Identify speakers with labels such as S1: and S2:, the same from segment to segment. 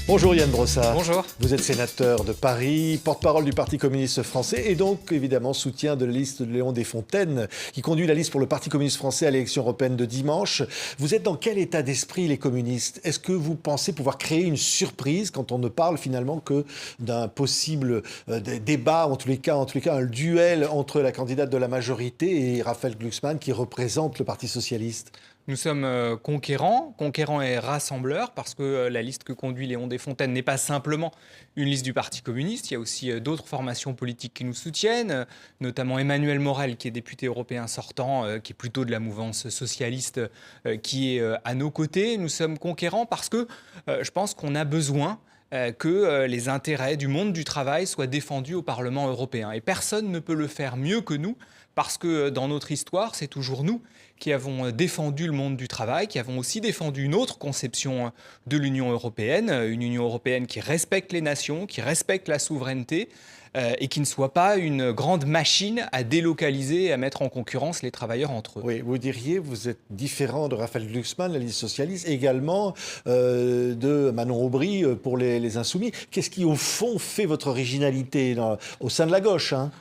S1: Bonjour Yann Brossard.
S2: Bonjour.
S1: Vous êtes sénateur de Paris, porte-parole du Parti communiste français et donc évidemment soutien de la liste de Léon Desfontaines qui conduit la liste pour le Parti communiste français à l'élection européenne de dimanche. Vous êtes dans quel état d'esprit les communistes? Est-ce que vous pensez pouvoir créer une surprise quand on ne parle finalement que d'un possible débat, en tous les cas un duel entre la candidate de la majorité et Raphaël Glucksmann qui représente le Parti socialiste?
S2: Nous sommes conquérants et rassembleurs, parce que la liste que conduit Léon Desfontaines n'est pas simplement une liste du Parti communiste. Il y a aussi d'autres formations politiques qui nous soutiennent, notamment Emmanuel Morel, qui est député européen sortant, qui est plutôt de la mouvance socialiste, qui est à nos côtés. Nous sommes conquérants parce que je pense qu'on a besoin que les intérêts du monde du travail soient défendus au Parlement européen. Et personne ne peut le faire mieux que nous, parce que dans notre histoire, c'est toujours nous qui avons défendu le monde du travail, qui avons aussi défendu une autre conception de l'Union européenne, une Union européenne qui respecte les nations, qui respecte la souveraineté, et qui ne soit pas une grande machine à délocaliser et à mettre en concurrence les travailleurs entre eux.
S1: Oui, vous diriez, vous êtes différent de Raphaël Glucksmann, la liste socialiste, et également de Manon Aubry pour les Insoumis. Qu'est-ce qui, au fond, fait votre originalité au sein de la gauche, hein?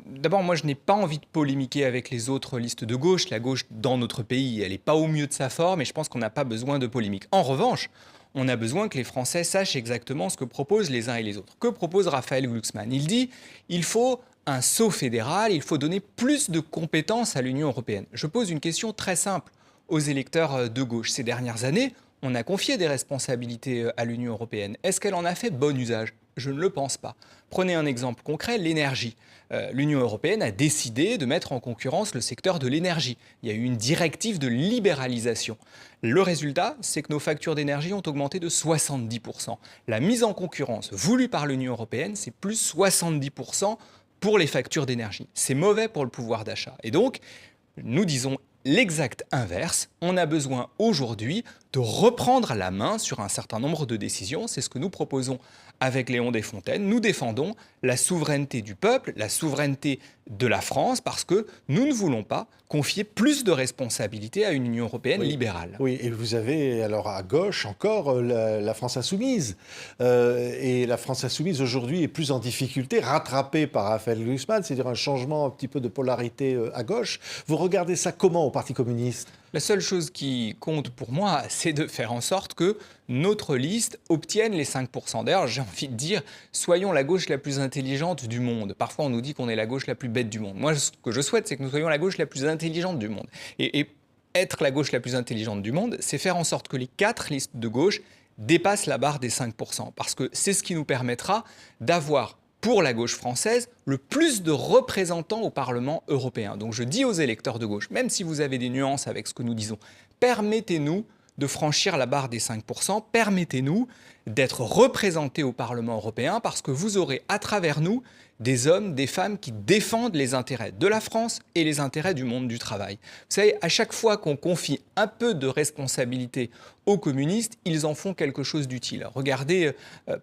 S2: D'abord, moi, je n'ai pas envie de polémiquer avec les autres listes de gauche. La gauche, dans notre pays, elle n'est pas au mieux de sa forme, et je pense qu'on n'a pas besoin de polémique. En revanche, on a besoin que les Français sachent exactement ce que proposent les uns et les autres. Que propose Raphaël Glucksmann? Il dit il faut un sceau fédéral, il faut donner plus de compétences à l'Union européenne. Je pose une question très simple aux électeurs de gauche. Ces dernières années, on a confié des responsabilités à l'Union européenne. Est-ce qu'elle en a fait bon usage? Je ne le pense pas. Prenez un exemple concret, l'énergie. L'Union européenne a décidé de mettre en concurrence le secteur de l'énergie. Il y a eu une directive de libéralisation. Le résultat, c'est que nos factures d'énergie ont augmenté de 70%. La mise en concurrence voulue par l'Union européenne, c'est plus 70% pour les factures d'énergie. C'est mauvais pour le pouvoir d'achat. Et donc, nous disons l'exact inverse. On a besoin aujourd'hui de reprendre la main sur un certain nombre de décisions. C'est ce que nous proposons avec Léon Desfontaines. Nous défendons la souveraineté du peuple, la souveraineté de la France, parce que nous ne voulons pas confier plus de responsabilités à une Union européenne libérale.
S1: Oui, et vous avez alors à gauche encore la France insoumise. Et la France insoumise aujourd'hui est plus en difficulté, rattrapée par Raphaël Glucksmann, c'est-à-dire un changement un petit peu de polarité à gauche. Vous regardez ça comment au Parti communiste ?
S2: La seule chose qui compte pour moi, c'est de faire en sorte que notre liste obtienne les 5%. D'ailleurs, j'ai envie de dire, soyons la gauche la plus intelligente du monde. Parfois, on nous dit qu'on est la gauche la plus bête du monde. Moi, ce que je souhaite, c'est que nous soyons la gauche la plus intelligente du monde. Et être la gauche la plus intelligente du monde, c'est faire en sorte que les 4 listes de gauche dépassent la barre des 5%. Parce que c'est ce qui nous permettra d'avoir, pour la gauche française, le plus de représentants au Parlement européen. Donc je dis aux électeurs de gauche, même si vous avez des nuances avec ce que nous disons, permettez-nous de franchir la barre des 5%, permettez-nous d'être représentés au Parlement européen, parce que vous aurez à travers nous des hommes, des femmes qui défendent les intérêts de la France et les intérêts du monde du travail. Vous savez, à chaque fois qu'on confie un peu de responsabilité aux communistes, ils en font quelque chose d'utile. Regardez,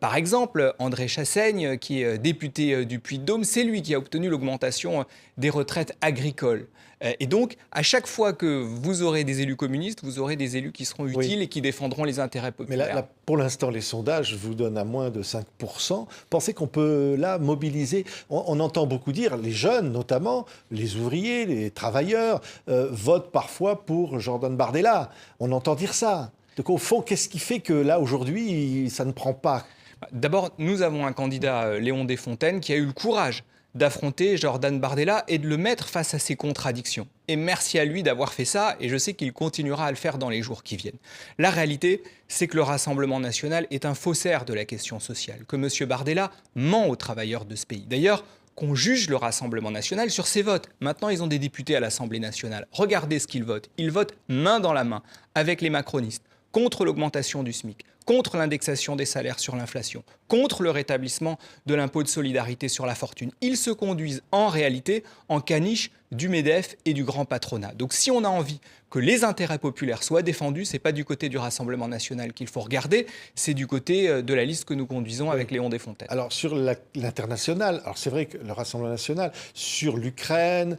S2: par exemple, André Chassaigne, qui est député du Puy-de-Dôme, c'est lui qui a obtenu l'augmentation des retraites agricoles. Et donc, à chaque fois que vous aurez des élus communistes, vous aurez des élus qui seront utiles et qui défendront les intérêts populaires.
S1: Mais là, pour l'instant, les sondages vous donnent à moins de 5%. Pensez qu'on peut, là, mobiliser... On entend beaucoup dire, les jeunes notamment, les ouvriers, les travailleurs, votent parfois pour Jordan Bardella. On entend dire ça. Donc, au fond, qu'est-ce qui fait que, là, aujourd'hui, ça ne prend pas?
S2: D'abord, nous avons un candidat, Léon Desfontaines, qui a eu le courage d'affronter Jordan Bardella et de le mettre face à ses contradictions. Et merci à lui d'avoir fait ça, et je sais qu'il continuera à le faire dans les jours qui viennent. La réalité, c'est que le Rassemblement national est un faussaire de la question sociale, que M. Bardella ment aux travailleurs de ce pays. D'ailleurs, qu'on juge le Rassemblement national sur ses votes. Maintenant, ils ont des députés à l'Assemblée nationale. Regardez ce qu'ils votent. Ils votent main dans la main avec les macronistes, contre l'augmentation du SMIC, contre l'indexation des salaires sur l'inflation, contre le rétablissement de l'impôt de solidarité sur la fortune. Ils se conduisent en réalité en caniche du MEDEF et du grand patronat. Donc si on a envie que les intérêts populaires soient défendus, ce n'est pas du côté du Rassemblement national qu'il faut regarder, c'est du côté de la liste que nous conduisons avec Léon Desfontaines.
S1: Alors sur l'international, alors c'est vrai que le Rassemblement national, sur l'Ukraine,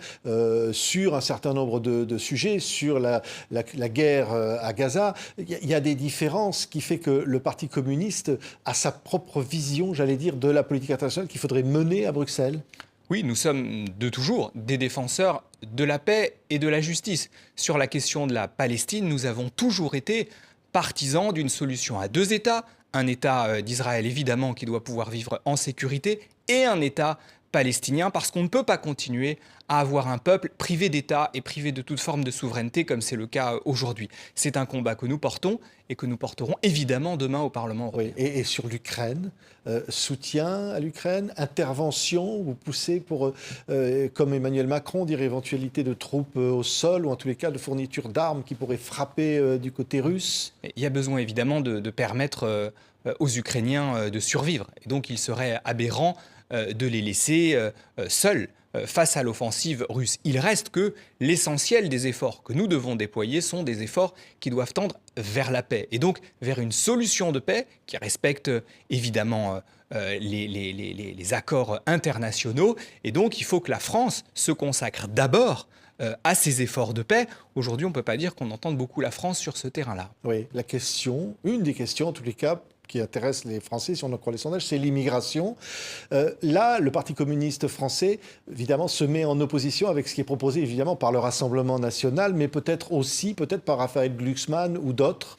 S1: sur un certain nombre de sujets, sur la guerre à Gaza, il y a des différences qui fait que le Parti communiste a sa propre vision, j'allais dire, de la politique internationale qu'il faudrait mener à Bruxelles.
S2: Oui, nous sommes de toujours des défenseurs de la paix et de la justice. Sur la question de la Palestine, nous avons toujours été partisans d'une solution à deux États. Un État d'Israël, évidemment, qui doit pouvoir vivre en sécurité, et un État palestinien, parce qu'on ne peut pas continuer à avoir un peuple privé d'État et privé de toute forme de souveraineté, comme c'est le cas aujourd'hui. C'est un combat que nous portons et que nous porterons évidemment demain au Parlement européen.
S1: Oui, et sur l'Ukraine, soutien à l'Ukraine, intervention, vous poussez pour, comme Emmanuel Macron, dire éventualité de troupes au sol, ou en tous les cas de fourniture d'armes qui pourraient frapper du côté russe.
S2: Il y a besoin évidemment de permettre aux Ukrainiens de survivre. Et donc il serait aberrant de les laisser seuls face à l'offensive russe. Il reste que l'essentiel des efforts que nous devons déployer sont des efforts qui doivent tendre vers la paix et donc vers une solution de paix qui respecte évidemment les accords internationaux. Et donc il faut que la France se consacre d'abord à ces efforts de paix. Aujourd'hui, on ne peut pas dire qu'on entende beaucoup la France sur ce terrain-là.
S1: Oui, la question, une des questions en tous les cas, qui intéresse les Français, si on en croit les sondages, c'est l'immigration. Là, le Parti communiste français, évidemment, se met en opposition avec ce qui est proposé, évidemment, par le Rassemblement national, mais peut-être aussi, peut-être par Raphaël Glucksmann ou d'autres.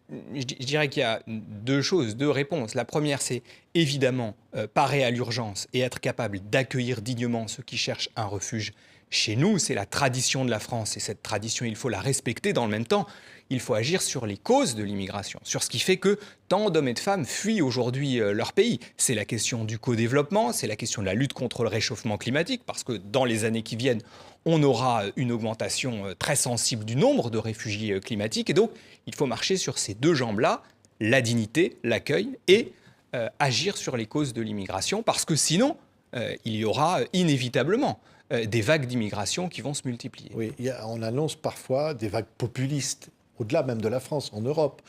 S2: Je dirais qu'il y a deux choses, deux réponses. La première, c'est évidemment parer à l'urgence et être capable d'accueillir dignement ceux qui cherchent un refuge chez nous. C'est la tradition de la France et cette tradition, il faut la respecter. Dans le même temps, il faut agir sur les causes de l'immigration, sur ce qui fait que tant d'hommes et de femmes fuient aujourd'hui leur pays. C'est la question du co-développement, c'est la question de la lutte contre le réchauffement climatique, parce que dans les années qui viennent, on aura une augmentation très sensible du nombre de réfugiés climatiques. Et donc, il faut marcher sur ces deux jambes-là, la dignité, l'accueil, et agir sur les causes de l'immigration, parce que sinon, il y aura inévitablement des vagues d'immigration qui vont se multiplier.
S1: Oui, on annonce parfois des vagues populistes, au-delà même de la France, en Europe,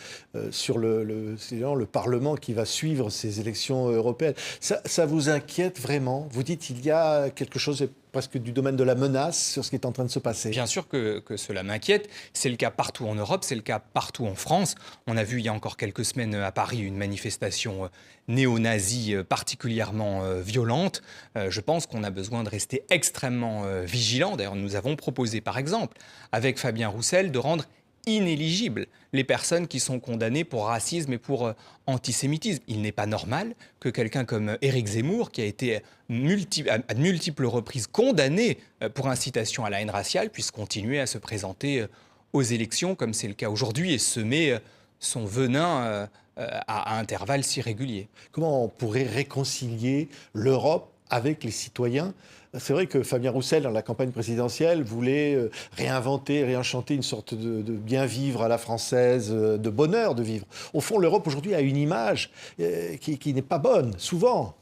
S1: sur le Parlement qui va suivre ces élections européennes. Ça vous inquiète vraiment? Vous dites qu'il y a quelque chose presque du domaine de la menace sur ce qui est en train de se passer.
S2: Bien sûr que cela m'inquiète. C'est le cas partout en Europe, c'est le cas partout en France. On a vu il y a encore quelques semaines à Paris une manifestation néo-nazie particulièrement violente. Je pense qu'on a besoin de rester extrêmement vigilant. D'ailleurs, nous avons proposé par exemple, avec Fabien Roussel, de rendre inéligibles les personnes qui sont condamnées pour racisme et pour antisémitisme. Il n'est pas normal que quelqu'un comme Éric Zemmour, qui a été à de multiples reprises condamné pour incitation à la haine raciale, puisse continuer à se présenter aux élections comme c'est le cas aujourd'hui et semer son venin à intervalles si réguliers.
S1: Comment on pourrait réconcilier l'Europe avec les citoyens? C'est vrai que Fabien Roussel, dans la campagne présidentielle, voulait réinventer, réenchanter une sorte de bien vivre à la française, de bonheur de vivre. Au fond, l'Europe aujourd'hui a une image qui n'est pas bonne, souvent.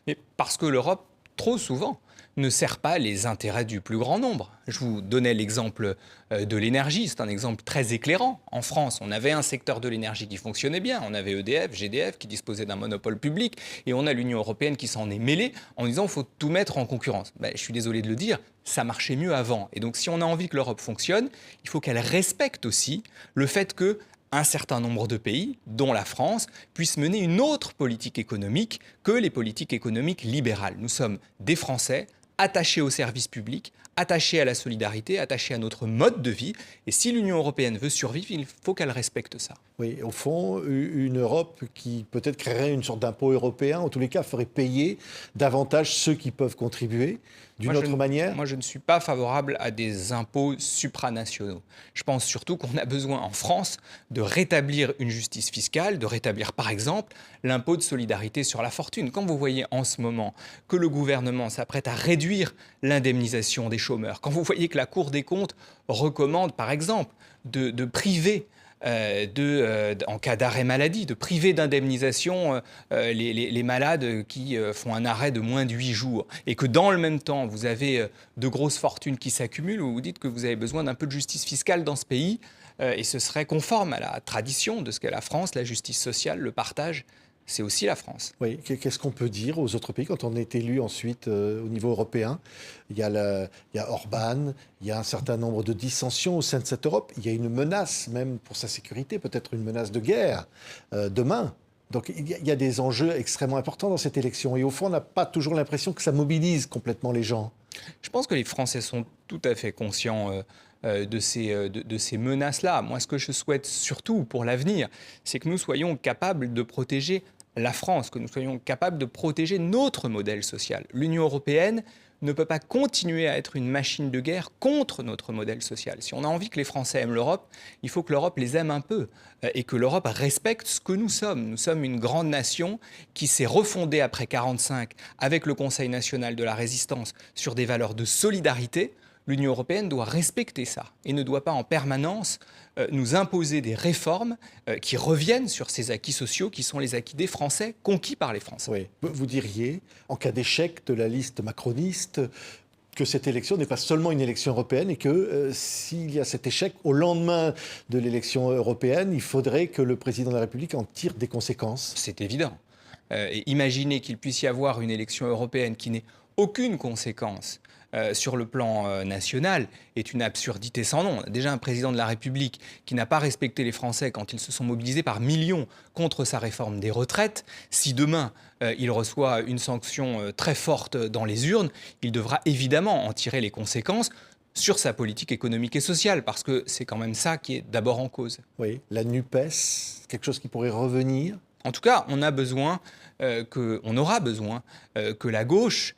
S2: Mais parce que l'Europe, trop souvent, ne sert pas les intérêts du plus grand nombre. Je vous donnais l'exemple de l'énergie, c'est un exemple très éclairant. En France, on avait un secteur de l'énergie qui fonctionnait bien, on avait EDF, GDF qui disposait d'un monopole public, et on a l'Union européenne qui s'en est mêlée en disant qu'il faut tout mettre en concurrence. Je suis désolé de le dire, ça marchait mieux avant. Et donc si on a envie que l'Europe fonctionne, il faut qu'elle respecte aussi le fait que un certain nombre de pays, dont la France, puissent mener une autre politique économique que les politiques économiques libérales. Nous sommes des Français attachés au service public, attachés à la solidarité, attachés à notre mode de vie. Et si l'Union européenne veut survivre, il faut qu'elle respecte ça.
S1: Oui, au fond, une Europe qui peut-être créerait une sorte d'impôt européen, en tous les cas ferait payer davantage ceux qui peuvent contribuer d'une autre manière.
S2: Moi, je ne suis pas favorable à des impôts supranationaux. Je pense surtout qu'on a besoin en France de rétablir une justice fiscale, de rétablir par exemple l'impôt de solidarité sur la fortune. Quand vous voyez en ce moment que le gouvernement s'apprête à réduire l'indemnisation des chômeurs, quand vous voyez que la Cour des comptes recommande par exemple de priver en cas d'arrêt maladie, de priver d'indemnisation les malades qui font un arrêt de moins de 8 jours. Et que dans le même temps, vous avez de grosses fortunes qui s'accumulent, vous vous dites que vous avez besoin d'un peu de justice fiscale dans ce pays. Et ce serait conforme à la tradition de ce qu'est la France, la justice sociale, le partage. C'est aussi la France.
S1: Oui, qu'est-ce qu'on peut dire aux autres pays quand on est élu ensuite au niveau européen? Il y a Orban, il y a un certain nombre de dissensions au sein de cette Europe. Il y a une menace même pour sa sécurité, peut-être une menace de guerre demain. Donc il y a des enjeux extrêmement importants dans cette élection. Et au fond, on n'a pas toujours l'impression que ça mobilise complètement les gens.
S2: Je pense que les Français sont tout à fait conscients de ces menaces-là. Moi, ce que je souhaite surtout pour l'avenir, c'est que nous soyons capables de protéger la France, que nous soyons capables de protéger notre modèle social. L'Union européenne ne peut pas continuer à être une machine de guerre contre notre modèle social. Si on a envie que les Français aiment l'Europe, il faut que l'Europe les aime un peu et que l'Europe respecte ce que nous sommes. Nous sommes une grande nation qui s'est refondée après 1945 avec le Conseil national de la résistance sur des valeurs de solidarité. L'Union européenne doit respecter ça et ne doit pas en permanence nous imposer des réformes qui reviennent sur ces acquis sociaux qui sont les acquis des Français, conquis par les Français.
S1: Oui. Vous diriez, en cas d'échec de la liste macroniste, que cette élection n'est pas seulement une élection européenne et que s'il y a cet échec, au lendemain de l'élection européenne, il faudrait que le président de la République en tire des conséquences?
S2: C'est évident. Et imaginez qu'il puisse y avoir une élection européenne qui n'ait aucune conséquence sur le plan national est une absurdité sans nom. Déjà, un président de la République qui n'a pas respecté les Français quand ils se sont mobilisés par millions contre sa réforme des retraites, si demain il reçoit une sanction très forte dans les urnes, il devra évidemment en tirer les conséquences sur sa politique économique et sociale, parce que c'est quand même ça qui est d'abord en cause.
S1: Oui, la NUPES, quelque chose qui pourrait revenir?
S2: En tout cas, on aura besoin que la gauche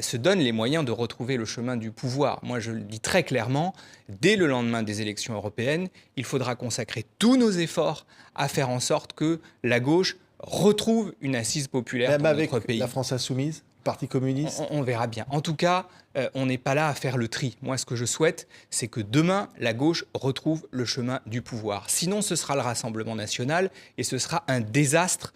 S2: se donne les moyens de retrouver le chemin du pouvoir. Moi, je le dis très clairement, dès le lendemain des élections européennes, il faudra consacrer tous nos efforts à faire en sorte que la gauche retrouve une assise populaire
S1: même
S2: pour
S1: avec
S2: notre pays.
S1: La France insoumise, Parti communiste?
S2: On verra bien. En tout cas, on n'est pas là à faire le tri. Moi, ce que je souhaite, c'est que demain, la gauche retrouve le chemin du pouvoir. Sinon, ce sera le Rassemblement national et ce sera un désastre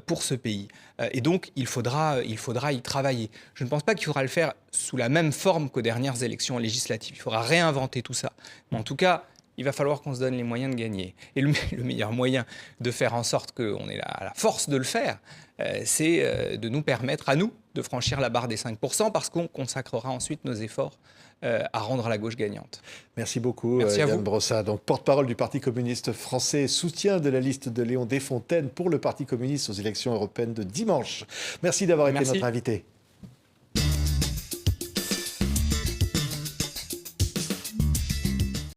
S2: pour ce pays. Et donc, il faudra y travailler. Je ne pense pas qu'il faudra le faire sous la même forme qu'aux dernières élections législatives. Il faudra réinventer tout ça. Mais en tout cas, il va falloir qu'on se donne les moyens de gagner. Et le meilleur moyen de faire en sorte qu'on ait la force de le faire, c'est de nous permettre, à nous, de franchir la barre des 5%, parce qu'on consacrera ensuite nos efforts à rendre la gauche gagnante.
S1: Merci beaucoup,
S2: Merci à
S1: Yann
S2: vous.
S1: Brossat, donc porte-parole du Parti communiste français, soutien de la liste de Léon Desfontaines pour le Parti communiste aux élections européennes de dimanche. Merci d'avoir été
S2: Merci.
S1: notre invité.